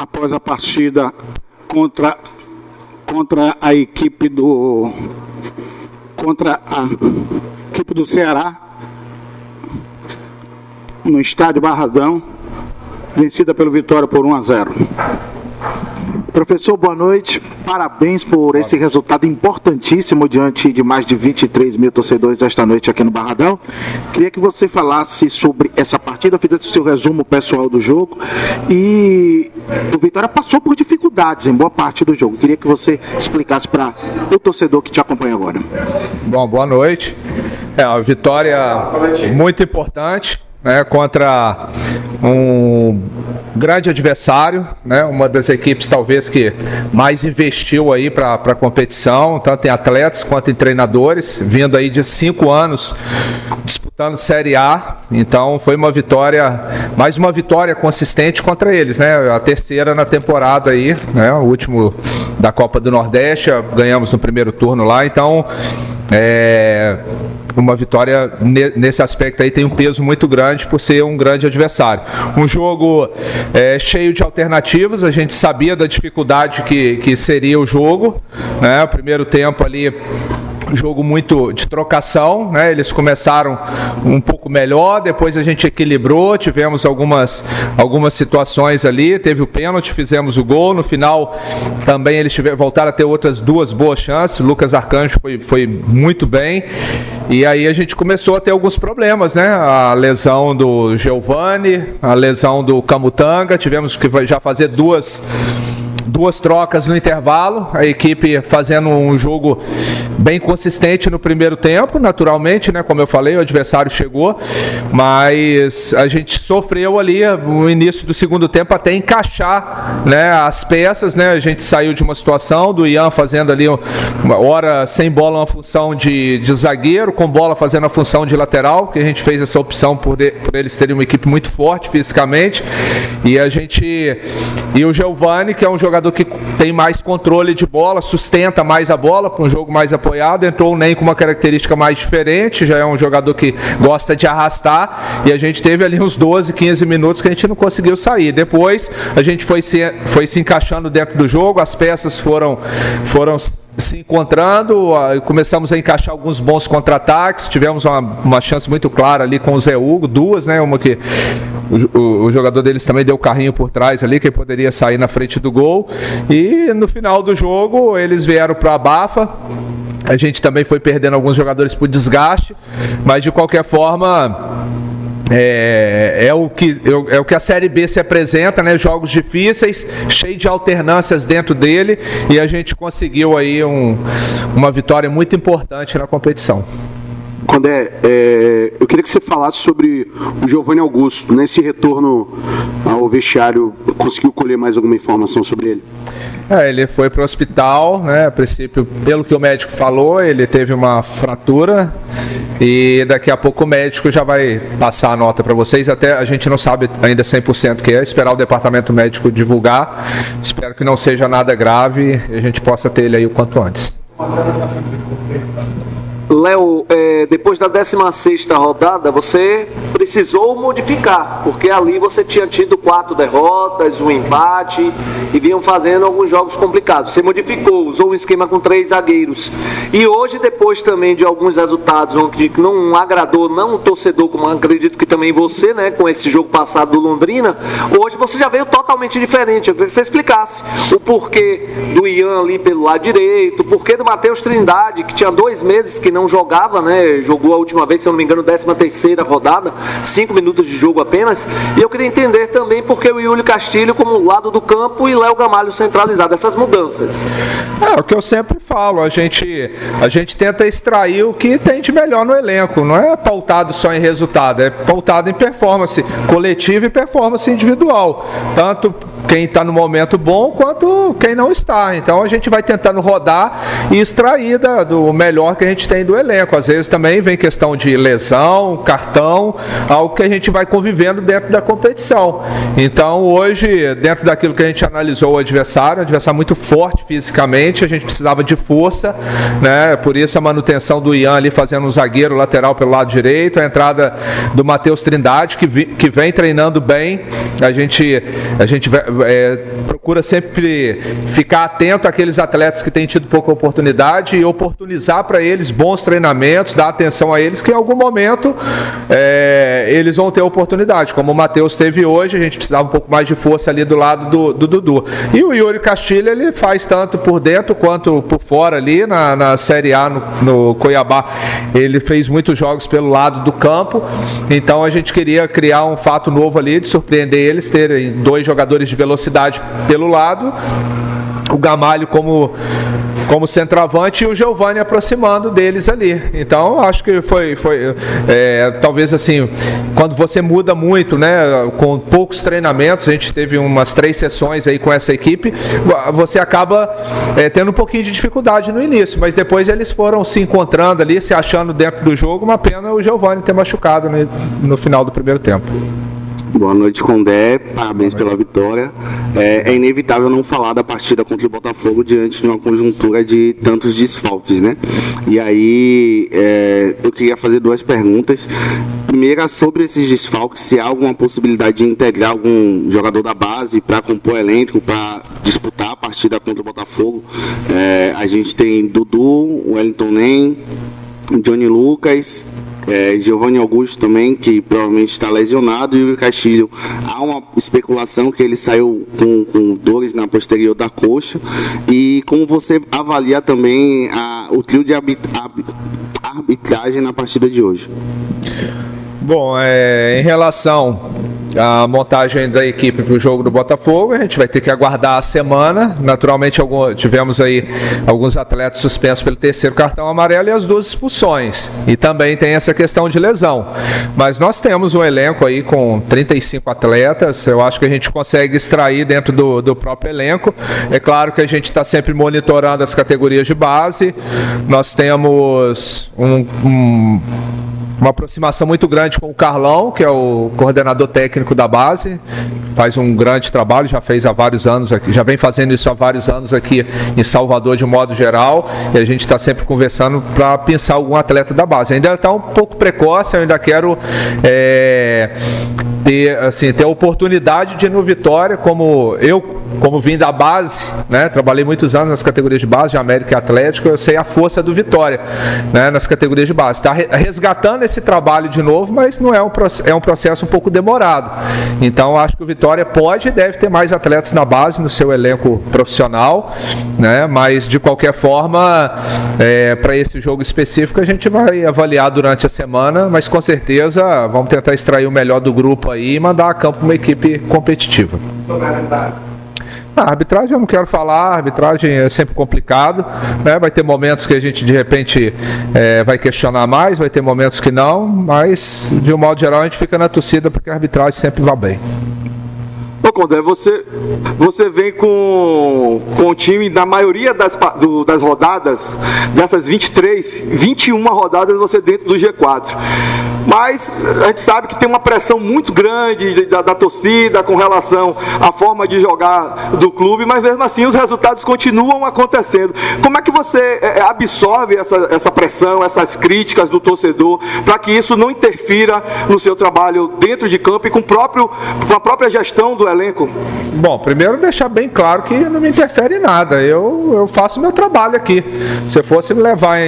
após a partida contra a equipe do Ceará, no estádio Barradão, vencida pelo Vitória por 1-0. Professor, boa noite. Parabéns por esse resultado importantíssimo diante de mais de 23 mil torcedores esta noite aqui no Barradão. Queria que você falasse sobre essa partida, fizesse o seu resumo pessoal do jogo. E o Vitória passou por dificuldades em boa parte do jogo. Queria que você explicasse para o torcedor que te acompanha agora. Bom, boa noite. Uma vitória muito importante, né, contra um grande adversário, né, uma das equipes talvez que mais investiu aí para a competição, tanto em atletas quanto em treinadores, vindo aí de 5 anos disputando Série A. Então foi uma vitória, mais uma vitória consistente contra eles, né, a terceira na temporada aí, né, o último da Copa do Nordeste, ganhamos no primeiro turno lá. Então uma vitória nesse aspecto aí tem um peso muito grande por ser um grande adversário. Um jogo cheio de alternativas, a gente sabia da dificuldade que seria o jogo, né? O primeiro tempo ali, jogo muito de trocação, né? Eles começaram um pouco melhor, depois a gente equilibrou, tivemos algumas situações ali, teve o pênalti, fizemos o gol, no final também eles voltaram a ter outras 2 boas chances, o Lucas Arcanjo foi muito bem, e aí a gente começou a ter alguns problemas, né? A lesão do Giovani, a lesão do Camutanga, tivemos que já fazer duas trocas no intervalo, a equipe fazendo um jogo bem consistente no primeiro tempo, naturalmente, né, como eu falei, o adversário chegou, mas a gente sofreu ali no início do segundo tempo até encaixar, né, as peças, né, a gente saiu de uma situação do Ian fazendo ali uma hora sem bola uma função de zagueiro, com bola fazendo a função de lateral, que a gente fez essa opção por eles terem uma equipe muito forte fisicamente, e o Giovani, que é um jogador que tem mais controle de bola, sustenta mais a bola para um jogo mais apoiado, entrou o Ney com uma característica mais diferente, já é um jogador que gosta de arrastar, e a gente teve ali uns 12, 15 minutos que a gente não conseguiu sair. Depois a gente foi se encaixando dentro do jogo, as peças foram se encontrando, começamos a encaixar alguns bons contra-ataques, tivemos uma chance muito clara ali com o Zé Hugo, 2, né, uma que o jogador deles também deu o carrinho por trás ali, que poderia sair na frente do gol, e no final do jogo eles vieram para a abafa, a gente também foi perdendo alguns jogadores por desgaste, mas de qualquer forma é o que a Série B se apresenta, né? Jogos difíceis, cheio de alternâncias dentro dele, e a gente conseguiu aí uma vitória muito importante na competição. Condé, eu queria que você falasse sobre o Giovani Augusto. Nesse retorno ao vestiário, conseguiu colher mais alguma informação sobre ele? Ele foi para o hospital, né? A princípio, pelo que o médico falou, ele teve uma fratura, e daqui a pouco o médico já vai passar a nota para vocês. Até a gente não sabe ainda 100% que é, esperar o departamento médico divulgar. Espero que não seja nada grave e a gente possa ter ele aí o quanto antes. Léo, depois da 16ª rodada, você precisou modificar, porque ali você tinha tido 4 derrotas, um empate, e vinham fazendo alguns jogos complicados. Você modificou, usou um esquema com 3 zagueiros. E hoje, depois também de alguns resultados onde não agradou, não o torcedor, como acredito que também você, né, com esse jogo passado do Londrina, hoje você já veio totalmente diferente. Eu queria que você explicasse o porquê do Ian ali pelo lado direito, o porquê do Matheus Trindade, que tinha 2 meses que não jogava, né? Jogou a última vez, se eu não me engano, 13ª rodada, 5 minutos de jogo apenas. E eu queria entender também porque o Yuli Castilho como lado do campo e Léo Gamalho centralizado, essas mudanças. O que eu sempre falo, a gente tenta extrair o que tem de melhor no elenco, não é pautado só em resultado, é pautado em performance coletiva e performance individual, tanto quem está no momento bom quanto quem não está. Então a gente vai tentando rodar e extrair do melhor que a gente tem do elenco. Às vezes também vem questão de lesão, cartão, algo que a gente vai convivendo dentro da competição. Então hoje, dentro daquilo que a gente analisou o adversário, um adversário muito forte fisicamente, a gente precisava de força, né? Por isso a manutenção do Ian ali fazendo um zagueiro lateral pelo lado direito, a entrada do Matheus Trindade, que vem treinando bem. A gente procura sempre ficar atento àqueles atletas que têm tido pouca oportunidade e oportunizar para eles bons treinamentos, dar atenção a eles, que em algum momento eles vão ter oportunidade. Como o Matheus teve hoje, a gente precisava um pouco mais de força ali do lado do Dudu. E o Yuri Castilho, ele faz tanto por dentro quanto por fora ali na Série A, no Cuiabá. Ele fez muitos jogos pelo lado do campo, então a gente queria criar um fato novo ali, de surpreender eles, terem 2 jogadores de velocidade pelo lado, o Gamalho como centroavante e o Giovani aproximando deles ali. Então acho que foi talvez assim, quando você muda muito, né, com poucos treinamentos, a gente teve umas 3 sessões aí com essa equipe, você acaba tendo um pouquinho de dificuldade no início, mas depois eles foram se encontrando ali, se achando dentro do jogo. Uma pena o Giovani ter machucado no final do primeiro tempo. Boa noite, Condé. Parabéns pela vitória. É inevitável não falar da partida contra o Botafogo diante de uma conjuntura de tantos desfalques, né? E aí, eu queria fazer 2 perguntas. Primeira, sobre esses desfalques, se há alguma possibilidade de integrar algum jogador da base para compor elenco, para disputar a partida contra o Botafogo. A gente tem Dudu, Wellington Nem, Johnny Lucas, Giovanni Augusto também, que provavelmente está lesionado, e o Castilho. Há uma especulação que ele saiu com dores na posterior da coxa. E como você avalia também o trio de arbitragem na partida de hoje? Bom, em relação à montagem da equipe para o jogo do Botafogo, a gente vai ter que aguardar a semana. Naturalmente, tivemos aí alguns atletas suspensos pelo 3º cartão amarelo e as 2 expulsões. E também tem essa questão de lesão. Mas nós temos um elenco aí com 35 atletas. Eu acho que a gente consegue extrair dentro do próprio elenco. É claro que a gente está sempre monitorando as categorias de base. Nós temos uma aproximação muito grande com o Carlão, que é o coordenador técnico da base, faz um grande trabalho, já fez há vários anos aqui, já vem fazendo isso há vários anos aqui em Salvador de modo geral, e a gente está sempre conversando para pensar algum atleta da base. Ainda está um pouco precoce, eu ainda quero ter a oportunidade de ir no Vitória, como vim da base, né, trabalhei muitos anos nas categorias de base de América e Atlético, eu sei a força do Vitória, né, nas categorias de base. Está resgatando esse trabalho de novo, mas não é um processo um pouco demorado. Então acho que o Vitória pode e deve ter mais atletas na base no seu elenco profissional, né, mas de qualquer forma, para esse jogo específico a gente vai avaliar durante a semana, mas com certeza vamos tentar extrair o melhor do grupo aí e mandar a campo uma equipe competitiva. A arbitragem eu não quero falar, a arbitragem é sempre complicado, né? Vai ter momentos que a gente de repente vai questionar mais, vai ter momentos que não, mas de um modo geral a gente fica na torcida porque a arbitragem sempre vai bem. Ô Condé, você vem com o time, na maioria das rodadas, dessas 21 rodadas você dentro do G4. Mas a gente sabe que tem uma pressão muito grande da torcida com relação à forma de jogar do clube, mas mesmo assim os resultados continuam acontecendo. Como é que você absorve essa pressão, essas críticas do torcedor, para que isso não interfira no seu trabalho dentro de campo e com a própria gestão do elenco? Bom, primeiro deixar bem claro que não me interfere em nada. Eu faço meu trabalho aqui. Se eu fosse me levar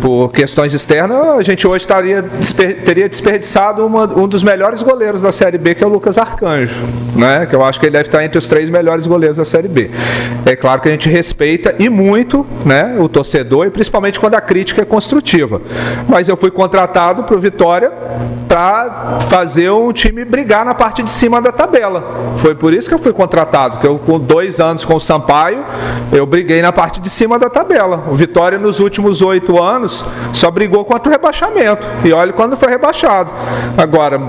por questões externas, a gente hoje teria desperdiçado um dos melhores goleiros da Série B, que é o Lucas Arcanjo, né? Que eu acho que ele deve estar entre os 3 melhores goleiros da Série B. É claro que a gente respeita e muito, né, o torcedor, e principalmente quando a crítica é construtiva. Mas eu fui contratado para o Vitória para fazer um time brigar na parte de cima da tabela. Foi por isso que eu fui contratado, que eu com 2 anos com o Sampaio, eu briguei na parte de cima da tabela. O Vitória nos últimos 8 anos só brigou contra o rebaixamento. E olha quando foi rebaixado. Agora,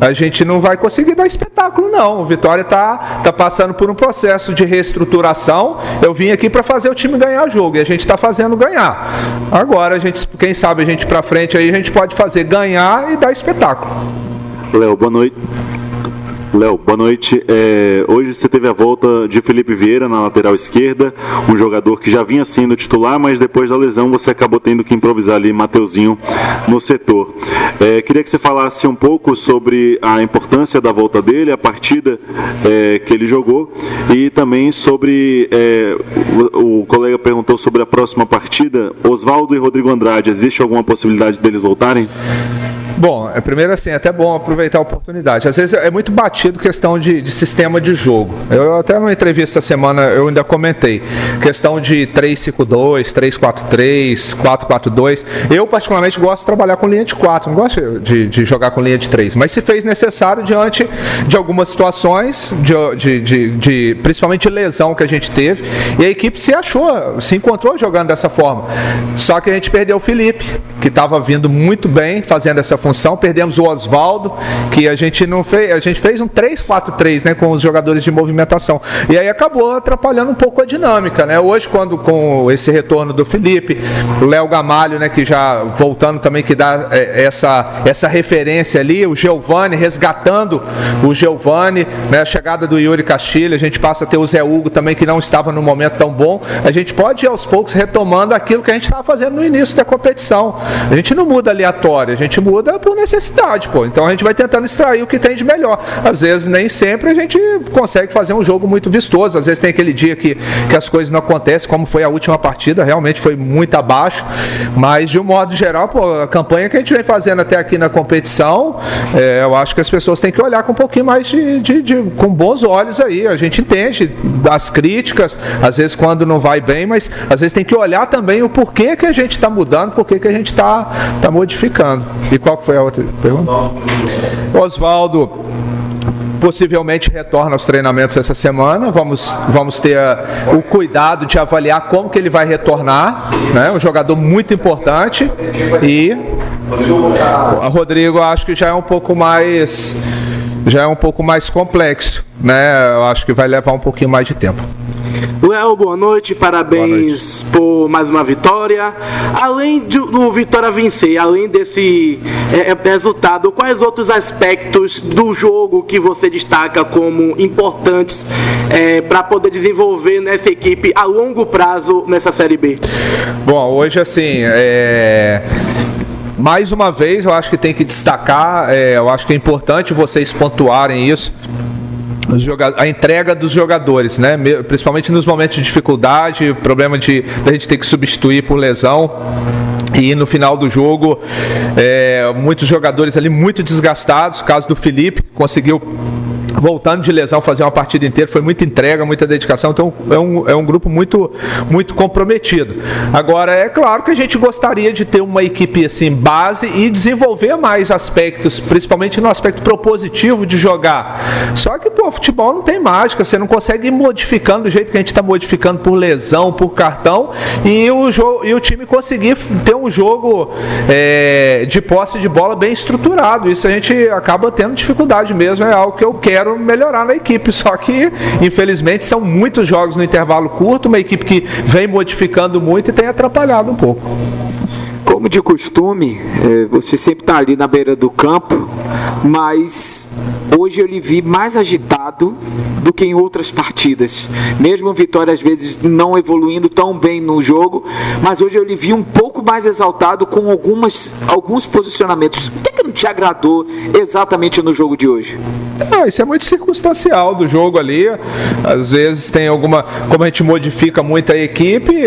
a gente não vai conseguir dar espetáculo, não. O Vitória tá passando por um processo de reestruturação. Eu vim aqui para fazer o time ganhar jogo, e a gente está fazendo ganhar. Agora, quem sabe a gente para frente aí, a gente pode fazer ganhar e dar espetáculo. Léo, boa noite. Hoje você teve a volta de Felipe Vieira na lateral esquerda, um jogador que já vinha sendo titular, mas depois da lesão você acabou tendo que improvisar ali Mateuzinho no setor. Queria que você falasse um pouco sobre a importância da volta dele, a partida que ele jogou, e também sobre, o colega perguntou sobre a próxima partida, Osvaldo e Rodrigo Andrade, existe alguma possibilidade deles voltarem? Bom, primeiro assim, é até bom aproveitar a oportunidade. Às vezes é muito batido questão de sistema de jogo. Eu até numa entrevista essa semana eu ainda comentei. Questão de 3-5-2, 3-4-3, 4-4-2. Eu particularmente gosto de trabalhar com linha de 4, não gosto de jogar com linha de 3. Mas se fez necessário diante de algumas situações, principalmente lesão que a gente teve, e a equipe se encontrou jogando dessa forma. Só que a gente perdeu o Felipe, que estava vindo muito bem, fazendo essa função, perdemos o Osvaldo, que a gente fez um 3-4-3, né, com os jogadores de movimentação, e aí acabou atrapalhando um pouco a dinâmica, né? Hoje, com esse retorno do Felipe, o Léo Gamalho, né, que já voltando também, que dá essa referência ali, o Giovani, resgatando o Giovani, né, a chegada do Yuri Castilho, a gente passa a ter o Zé Hugo também, que não estava num momento tão bom, a gente pode ir aos poucos retomando aquilo que a gente estava fazendo no início da competição. A gente não muda aleatório, a gente muda por necessidade, pô. Então a gente vai tentando extrair o que tem de melhor. Às vezes nem sempre a gente consegue fazer um jogo muito vistoso. Às vezes tem aquele dia que as coisas não acontecem, como foi a última partida, realmente foi muito abaixo. Mas de um modo geral, pô, a campanha que a gente vem fazendo até aqui na competição, eu acho que as pessoas têm que olhar com um pouquinho mais com bons olhos aí. A gente entende das críticas, às vezes quando não vai bem, mas às vezes tem que olhar também o porquê que a gente está mudando, porquê que a gente está modificando. E qual foi a outra pergunta? Osvaldo possivelmente retorna aos treinamentos essa semana. Vamos ter o cuidado de avaliar como que ele vai retornar, né? Um jogador muito importante. E a Rodrigo, acho que já é um pouco mais complexo, né? Eu acho que vai levar um pouquinho mais de tempo. Léo, boa noite, parabéns por mais uma vitória. Além do Vitória vencer, além desse resultado, quais outros aspectos do jogo que você destaca como importantes para poder desenvolver nessa equipe a longo prazo nessa Série B? Bom, hoje assim, mais uma vez eu acho que tem que destacar, eu acho que é importante vocês pontuarem isso, a entrega dos jogadores, né? Principalmente nos momentos de dificuldade, o problema da gente ter que substituir por lesão. E no final do jogo, muitos jogadores ali muito desgastados. O caso do Felipe, que conseguiu, voltando de lesão, fazer uma partida inteira. Foi muita entrega, muita dedicação. Então é um grupo muito, muito comprometido. Agora, é claro que a gente gostaria de ter uma equipe assim, base e desenvolver mais aspectos, principalmente no aspecto propositivo de jogar. Só que, pô, futebol não tem mágica. Você não consegue ir modificando do jeito que a gente está modificando por lesão, por cartão, e o time conseguir ter um jogo de posse de bola bem estruturado. Isso a gente acaba tendo dificuldade mesmo, é algo que eu quero melhorar na equipe, só que infelizmente são muitos jogos no intervalo curto, uma equipe que vem modificando muito e tem atrapalhado um pouco. Como de costume, você sempre está ali na beira do campo, mas hoje eu lhe vi mais agitado do que em outras partidas. Mesmo o Vitória às vezes não evoluindo tão bem no jogo, mas hoje eu lhe vi um pouco mais exaltado com alguns posicionamentos. O que não te agradou exatamente no jogo de hoje? Isso é muito circunstancial do jogo ali. Às vezes tem como a gente modifica muito a equipe,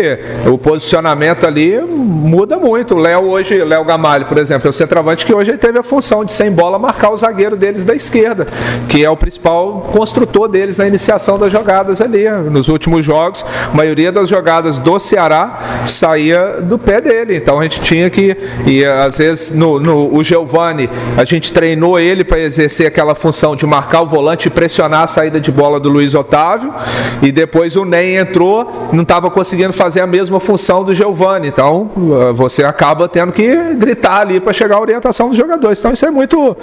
o posicionamento ali muda muito. O Léo Gamalho, por exemplo, é o centroavante que hoje ele teve a função de, sem bola, marcar o zagueiro deles da esquerda, que é o principal construtor deles na iniciação das jogadas ali. Nos últimos jogos, a maioria das jogadas do Ceará saía do pé dele. Então a gente tinha que, e às vezes o Giovani, a gente treinou ele para exercer aquela função de marcar o volante e pressionar a saída de bola do Luiz Otávio, e depois o Ney entrou, não estava conseguindo fazer a mesma função do Giovani, então você acaba tendo que gritar ali para chegar a orientação dos jogadores, então isso é muito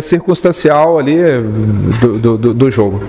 circunstancial ali do jogo.